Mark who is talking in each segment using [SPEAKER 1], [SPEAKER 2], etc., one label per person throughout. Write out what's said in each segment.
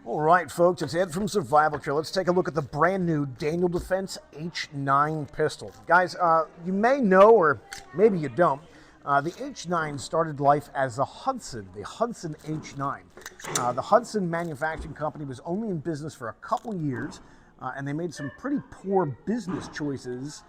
[SPEAKER 1] All right, folks, it's Ed from Survival Trail. Let's take a look at the brand new Daniel Defense H9 pistol. Guys, you may know, or maybe you don't, the H9 started life as the Hudson H9. The Hudson Manufacturing Company was only in business for a couple years, and they made some pretty poor business choices,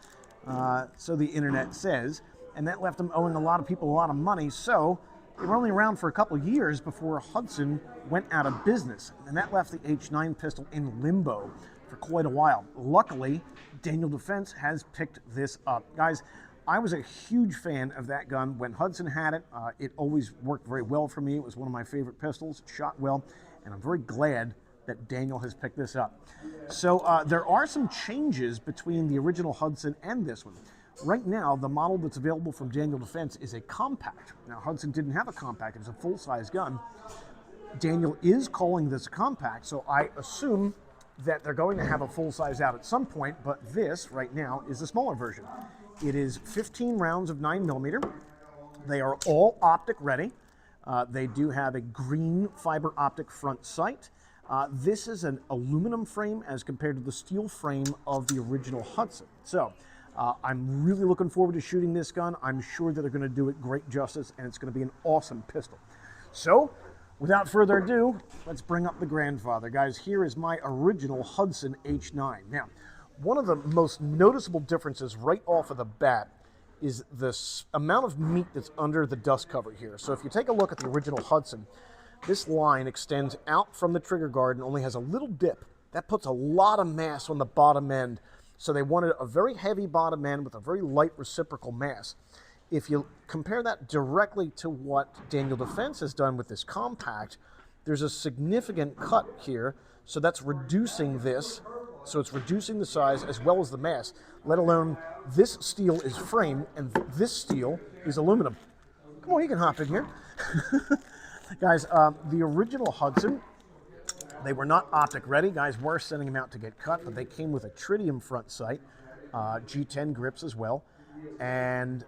[SPEAKER 1] so the internet says, and that left them owing a lot of people a lot of money, so they were only around for a couple of years before Hudson went out of business, and that left the H9 pistol in limbo for quite a while. Luckily, Daniel Defense has picked this up. Guys, I was a huge fan of that gun when Hudson had it. It always worked very well for me. It was one of my favorite pistols. It shot well, and I'm very glad that Daniel has picked this up. So there are some changes between the original Hudson and this one. Right now, the model that's available from Daniel Defense is a compact. Now, Hudson didn't have a compact. It was a full-size gun. Daniel is calling this a compact, so I assume that they're going to have a full-size out at some point, but this, right now, is the smaller version. It is 15 rounds of 9mm. They are all optic ready. They do have a green fiber optic front sight. This is an aluminum frame as compared to the steel frame of the original Hudson. So, I'm really looking forward to shooting this gun. I'm sure that they're going to do it great justice, and it's going to be an awesome pistol. So, without further ado, let's bring up the grandfather. Guys, here is my original Hudson H9. Now, one of the most noticeable differences right off of the bat is this amount of meat that's under the dust cover here. So if you take a look at the original Hudson, this line extends out from the trigger guard and only has a little dip. That puts a lot of mass on the bottom end. So they wanted a very heavy bottom end with a very light reciprocal mass. If you compare that directly to what Daniel Defense has done with this compact, there's a significant cut here. So that's reducing this. So it's reducing the size as well as the mass, let alone this steel is frame and this steel is aluminum. Come on, you can hop in here. Guys, the original Hudson, they were not optic ready. Guys were sending them out to get cut, but they came with a tritium front sight, G10 grips as well. And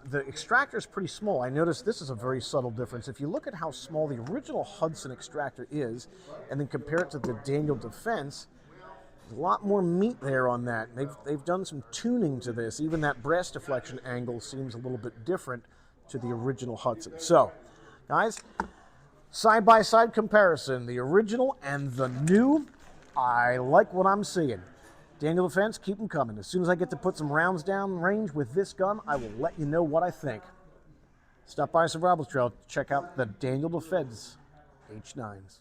[SPEAKER 1] the extractor is pretty small. I noticed this is a very subtle difference. If you look at how small the original Hudson extractor is, and then compare it to the Daniel Defense, there's a lot more meat there on that. They've done some tuning to this. Even that brass deflection angle seems a little bit different to the original Hudson. So, guys, side-by-side comparison, the original and the new, I like what I'm seeing. Daniel Defense, keep them coming. As soon as I get to put some rounds down range with this gun, I will let you know what I think. Stop by Survival Trail, check out the Daniel Defense H9s.